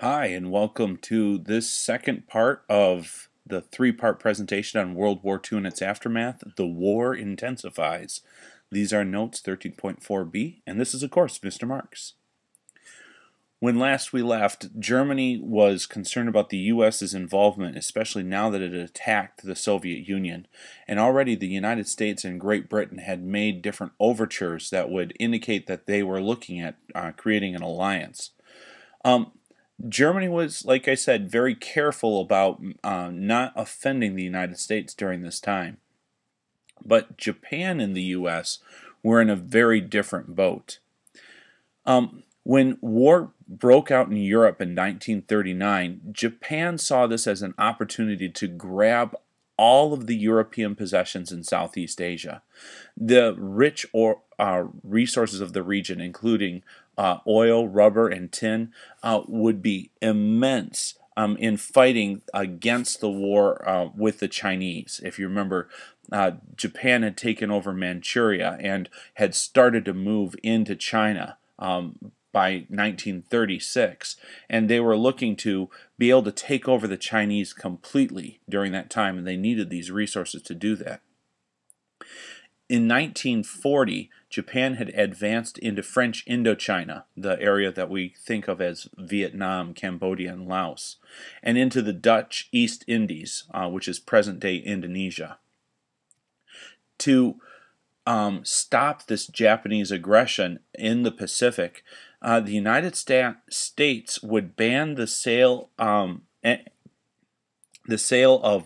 Hi, and welcome to this second part of the three-part presentation on World War II and its aftermath. The War Intensifies. These are notes 13.4b, and this is, of course, Mr. Marks. When last we left, Germany was concerned about the U.S.'s involvement, especially now that it had attacked the Soviet Union, and already the United States and Great Britain had made different overtures that would indicate that they were looking at creating an alliance. Germany was, like I said, very careful about not offending the United States during this time. But Japan and the U.S. were in a very different boat. When war broke out in Europe in 1939, Japan saw this as an opportunity to grab all of the European possessions in Southeast Asia. The rich resources of the region, including oil, rubber, and tin, would be immense in fighting against the war with the Chinese. If you remember, Japan had taken over Manchuria and had started to move into China by 1936, and they were looking to be able to take over the Chinese completely during that time, and they needed these resources to do that. In 1940, Japan had advanced into French Indochina, the area that we think of as Vietnam, Cambodia, and Laos, and into the Dutch East Indies, which is present-day Indonesia. To stop this Japanese aggression in the Pacific, the United States would ban the sale of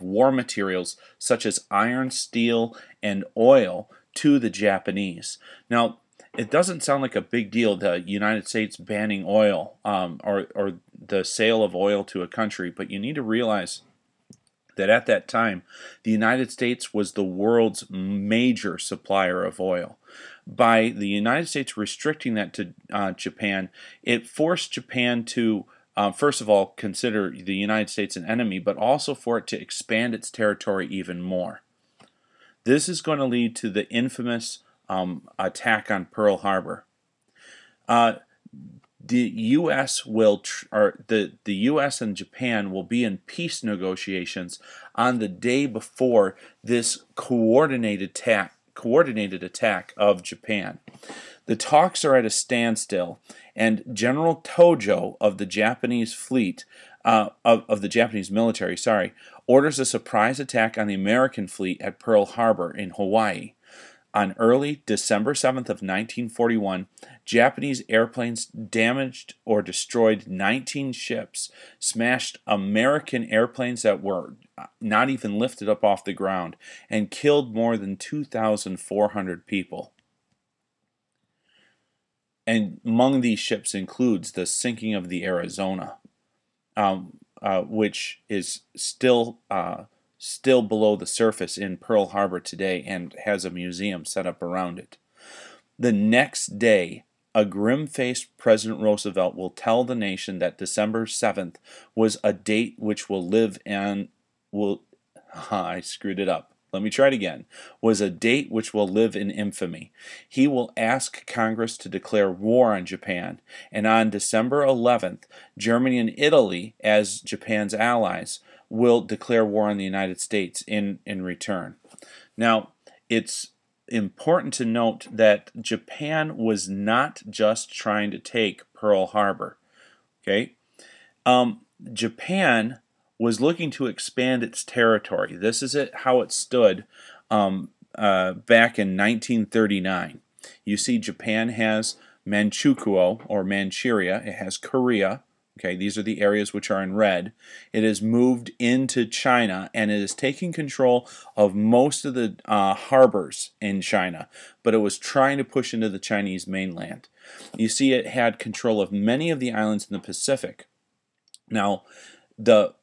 war materials such as iron, steel, and oil to the Japanese. Now, it doesn't sound like a big deal, the United States banning oil or the sale of oil to a country, but you need to realize that at that time, the United States was the world's major supplier of oil. By the United States restricting that to Japan, it forced Japan to first of all, consider the United States an enemy, but also for it to expand its territory even more. This is going to lead to the infamous attack on Pearl Harbor. The U.S. the U.S. and Japan will be in peace negotiations on the day before this coordinated attack of Japan. The talks are at a standstill, and General Tojo of the Japanese fleet, of the Japanese military, orders a surprise attack on the American fleet at Pearl Harbor in Hawaii. On early December 7th of 1941, Japanese airplanes damaged or destroyed 19 ships, smashed American airplanes that were not even lifted up off the ground, and killed more than 2,400 people. And among these ships includes the sinking of the Arizona, which is still below the surface in Pearl Harbor today and has a museum set up around it. The next day, a grim-faced President Roosevelt will tell the nation that December 7th was a date which will live and I screwed it up. Let me try it again. Was a date which will live in infamy. He will ask Congress to declare war on Japan, and on December 11th, Germany and Italy, as Japan's allies, will declare war on the United States in return. Now, it's important to note that Japan was not just trying to take Pearl Harbor. Okay, Japan was looking to expand its territory. This is how it stood back in 1939. You see, Japan has Manchukuo, or Manchuria. It has Korea. Okay, these are the areas which are in red. It has moved into China, and it is taking control of most of the harbors in China, but it was trying to push into the Chinese mainland. You see, it had control of many of the islands in the Pacific. Now, the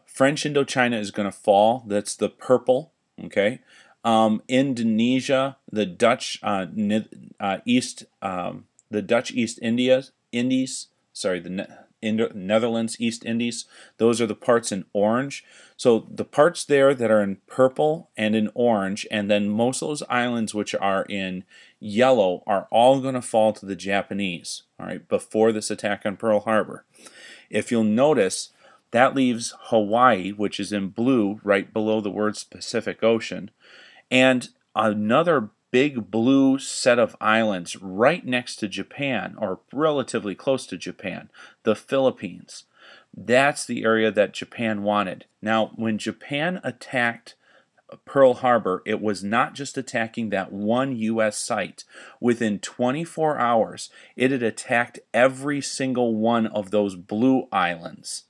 French Indochina is going to fall. That's the purple. Okay, Indonesia, the Dutch East Indies. Sorry, the Netherlands East Indies. Those are the parts in orange. So the parts there that are in purple and in orange, and then most of those islands which are in yellow, are all going to fall to the Japanese. All right, before this attack on Pearl Harbor. If you'll notice, that leaves Hawaii, which is in blue right below the words Pacific Ocean, and another big blue set of islands right next to Japan, or relatively close to Japan, the Philippines. That's the area that Japan wanted. Now, when Japan attacked Pearl Harbor, it was not just attacking that one U.S. site. Within 24 hours, it had attacked every single one of those blue islands.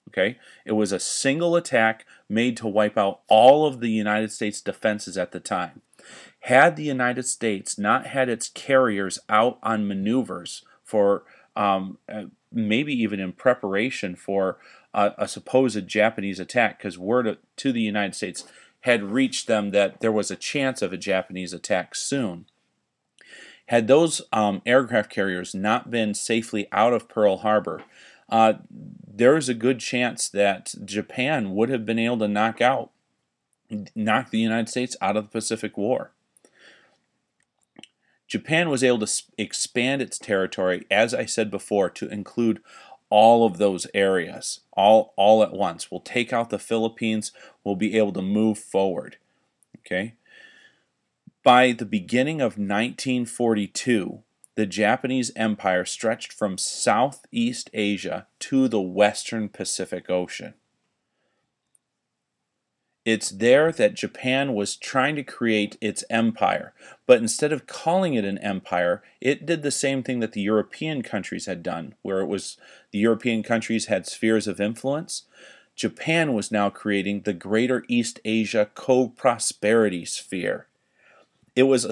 Okay? It was a single attack made to wipe out all of the United States defenses at the time. Had the United States not had its carriers out on maneuvers for maybe even in preparation for a supposed Japanese attack, because word to the United States had reached them that there was a chance of a Japanese attack soon. Had those aircraft carriers not been safely out of Pearl Harbor, there is a good chance that Japan would have been able to knock the United States out of the Pacific War. Japan was able to expand its territory, as I said before, to include all of those areas, all at once. We'll take out the Philippines, we'll be able to move forward. Okay? By the beginning of 1942, the Japanese Empire stretched from Southeast Asia to the Western Pacific Ocean. It's there that Japan was trying to create its empire, but instead of calling it an empire, it did the same thing that the European countries had done, where the European countries had spheres of influence. Japan was now creating the Greater East Asia Co-Prosperity Sphere. It was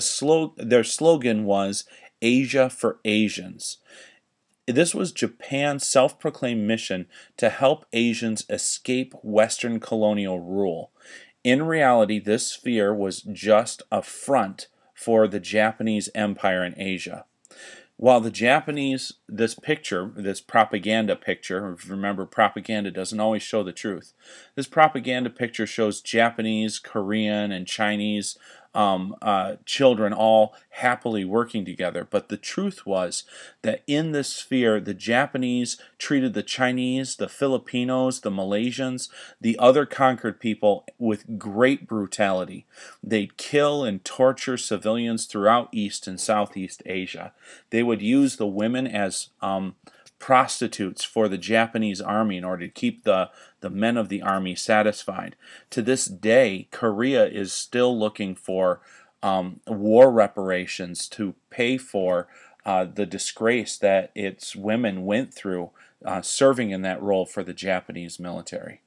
their slogan was Asia for Asians. This was Japan's self-proclaimed mission to help Asians escape Western colonial rule. In reality, this sphere was just a front for the Japanese Empire in Asia. While the Japanese, this propaganda picture, remember propaganda doesn't always show the truth. This propaganda picture shows Japanese, Korean, and Chinese children all happily working together. But the truth was that in this sphere, the Japanese treated the Chinese, the Filipinos, the Malaysians, the other conquered people with great brutality. They'd kill and torture civilians throughout East and Southeast Asia. They would use the women as prostitutes for the Japanese army in order to keep the men of the army satisfied. To this day, Korea is still looking for war reparations to pay for the disgrace that its women went through serving in that role for the Japanese military.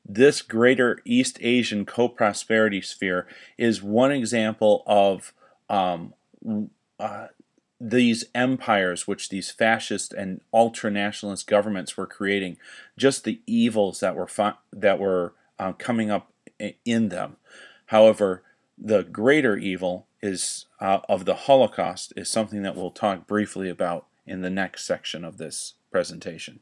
This Greater East Asian Co-Prosperity Sphere is one example of these empires which these fascist and ultra-nationalist governments were creating, just the evils that were coming up in them. However, the greater evil is of the Holocaust is something that we'll talk briefly about in the next section of this presentation.